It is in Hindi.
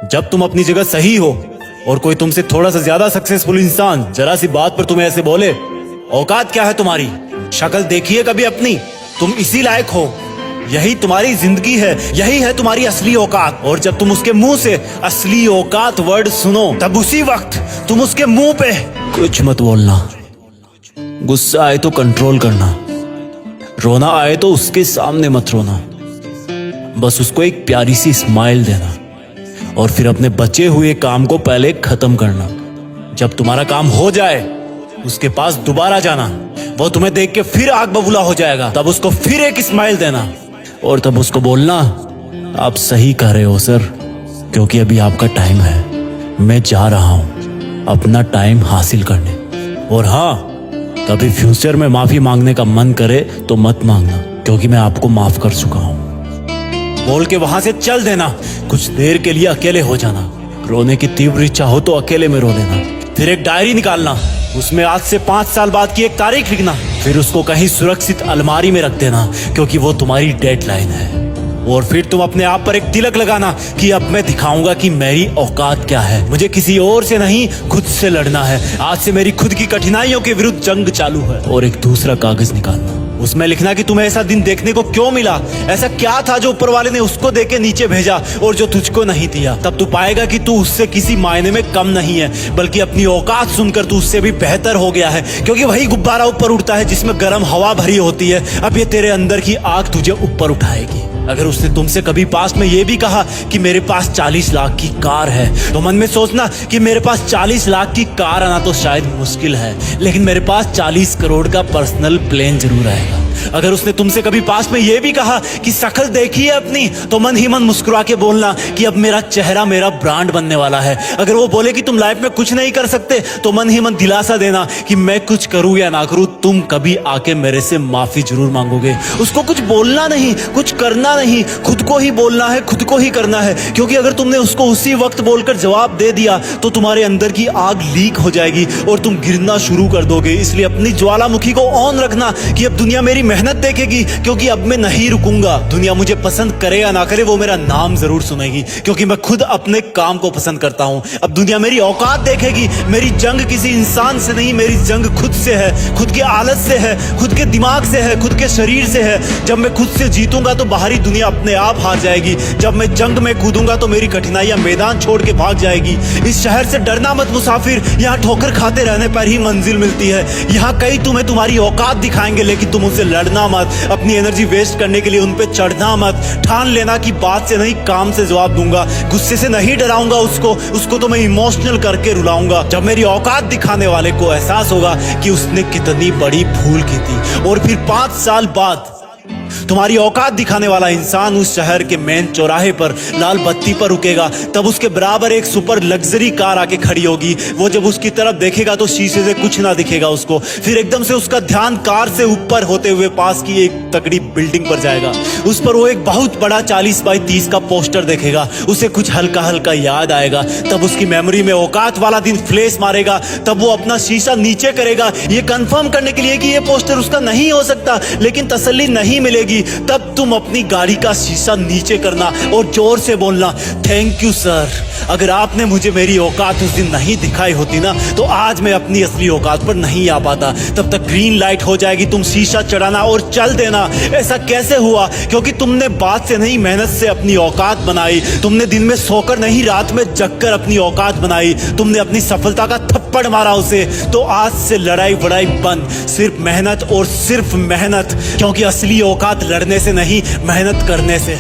जब तुम अपनी जगह सही हो और कोई तुमसे थोड़ा सा ज्यादा सक्सेसफुल इंसान जरा सी बात पर तुम्हें ऐसे बोले, औकात क्या है तुम्हारी, शक्ल देखिए कभी अपनी, तुम इसी लायक हो, यही तुम्हारी जिंदगी है, यही है तुम्हारी असली औकात। और जब तुम उसके मुंह से असली औकात वर्ड सुनो, तब उसी वक्त तुम उसके मुंह पे कुछ मत बोलना, गुस्सा आए तो कंट्रोल करना, रोना आए तो उसके सामने मत रोना, बस उसको एक प्यारी सी स्माइल देना और फिर अपने बचे हुए काम को पहले खत्म करना। जब तुम्हारा काम हो जाए उसके पास दोबारा जाना, वो तुम्हें देख के फिर आग बबूला हो जाएगा, तब उसको फिर एक स्माइल देना और तब उसको बोलना, आप सही कह रहे हो सर, क्योंकि अभी आपका टाइम है, मैं जा रहा हूं अपना टाइम हासिल करने। और हाँ, कभी फ्यूचर में माफी मांगने का मन करे तो मत मांगना, क्योंकि मैं आपको माफ कर चुका हूं। बोल के वहां से चल देना, कुछ देर के लिए अकेले हो जाना, रोने की तीव्र इच्छा हो तो अकेले में रो लेना, फिर एक डायरी निकालना, उसमें आज से 5 साल बाद की एक तारीख लिखना, फिर उसको कहीं सुरक्षित अलमारी में रख देना, क्योंकि वो तुम्हारी डेडलाइन है। और फिर तुम अपने आप पर एक तिलक लगाना कि अब मैं दिखाऊंगा कि मेरी औकात क्या है, मुझे किसी और से नहीं खुद से लड़ना है, आज से मेरी खुद की कठिनाइयों के विरुद्ध जंग चालू है। और एक दूसरा कागज निकालना, उसमें लिखना कि तुम्हें ऐसा दिन देखने को क्यों मिला, ऐसा क्या था जो ऊपर वाले ने उसको देके नीचे भेजा और जो तुझको नहीं दिया। तब तू पाएगा कि तू उससे किसी मायने में कम नहीं है, बल्कि अपनी औकात सुनकर तू उससे भी बेहतर हो गया है, क्योंकि वही गुब्बारा ऊपर उड़ता है जिसमें गर्म हवा भरी होती है। अब ये तेरे अंदर की आग तुझे ऊपर उठाएगी। अगर उसने तुमसे कभी पास में ये भी कहा कि मेरे पास 40 लाख की कार है, तो मन में सोचना कि मेरे पास 40 लाख की कार आना तो शायद मुश्किल है, लेकिन मेरे पास 40 करोड़ का पर्सनल प्लेन जरूर आएगा। अगर उसने तुमसे कभी पास में ये भी कहा कि शक्ल देखी है अपनी, तो मन ही मन मुस्कुरा के बोलना कि अब मेरा चेहरा मेरा ब्रांड बनने वाला है। अगर वो बोले कि तुम लाइफ में कुछ नहीं कर सकते, तो मन ही मन दिलासा देना कि मैं कुछ करूं या ना करूं, तुम कभी आके मेरे से माफी जरूर मांगोगे। उसको कुछ बोलना नहीं, कुछ करना नहीं, खुद को ही बोलना है, खुद को ही करना है, क्योंकि अगर तुमने उसको उसी वक्त बोलकर जवाब दे दिया तो तुम्हारे अंदर की आग लीक हो जाएगी और तुम गिरना शुरू कर दोगे। इसलिए अपनी ज्वालामुखी को ऑन रखना कि अब दुनिया मेरी मेहनत देखेगी, क्योंकि अब मैं नहीं रुकूंगा। दुनिया मुझे पसंद करे या ना करे, वो मेरा नाम जरूर सुनेगी, क्योंकि मैं खुद अपने काम को पसंद करता हूं। अब दुनिया मेरी औकात देखेगी। मेरी जंग किसी इंसान से नहीं, मेरी जंग खुद से है, खुद के आलत से है, खुद के दिमाग से है, खुद के शरीर से है। जब मैं खुद से जीतूंगा तो बाहरी दुनिया अपने आप हार जाएगी। जब मैं जंग में कूदूंगा तो मेरी कठिनाइयां मैदान छोड़ के भाग जाएगी। इस शहर से डरना मत मुसाफिर, यहाँ ठोकर खाते रहने पर ही मंजिल मिलती है। यहाँ कई तुम्हें तुम्हारी औकात दिखाएंगे, लेकिन तुम उनसे लड़ना मत, अपनी एनर्जी वेस्ट करने के लिए उन पे चढ़ना मत। ठान लेना कि बात से नहीं काम से जवाब दूंगा, गुस्से से नहीं डराऊंगा उसको तो मैं इमोशनल करके रुलाऊंगा। जब मेरी औकात दिखाने वाले को एहसास होगा कि उसने कितनी बड़ी भूल की थी, और फिर 5 साल बाद तुम्हारी औकात दिखाने वाला इंसान उस शहर के मेन चौराहे पर लाल बत्ती पर रुकेगा, तब उसके बराबर एक सुपर लग्जरी कार आके खड़ी होगी। वो जब उसकी तरफ देखेगा तो शीशे से कुछ ना दिखेगा उसको। फिर एकदम से उसका ध्यान कार से ऊपर होते हुए पास की एक तगड़ी बिल्डिंग पर जाएगा। उस पर वो एक बहुत बड़ा 40 बाई 30 का पोस्टर देखेगा। उसे कुछ हल्का हल्का याद आएगा। तब उसकी मेमोरी में औकात वाला दिन फ्लैश मारेगा। तब वो अपना शीशा नीचे करेगा, ये कंफर्म करने के लिए कि ये पोस्टर उसका नहीं हो सकता, लेकिन तसल्ली नहीं मिलेगी। तब तुम अपनी गाड़ी का शीशा नीचे करना और जोर से बोलना, थैंक यू सर, अगर आपने मुझे मेरी औकात उस दिन नहीं दिखाई होती ना, तो आज मैं अपनी असली औकात पर नहीं आ पाता। तब तक ग्रीन लाइट हो जाएगी, तुम शीशा चढ़ाना और चल देना। ऐसा कैसे हुआ? क्योंकि तुमने बात से नहीं मेहनत से अपनी औकात बनाई। तुमने दिन में सोकर नहीं रात में जगकर अपनी औकात बनाई। तुमने अपनी सफलता का थप्पड़ मारा उसे। तो आज से लड़ाई वड़ाई बंद, सिर्फ मेहनत और सिर्फ मेहनत, क्योंकि असली औकात लड़ने से नहीं मेहनत करने से।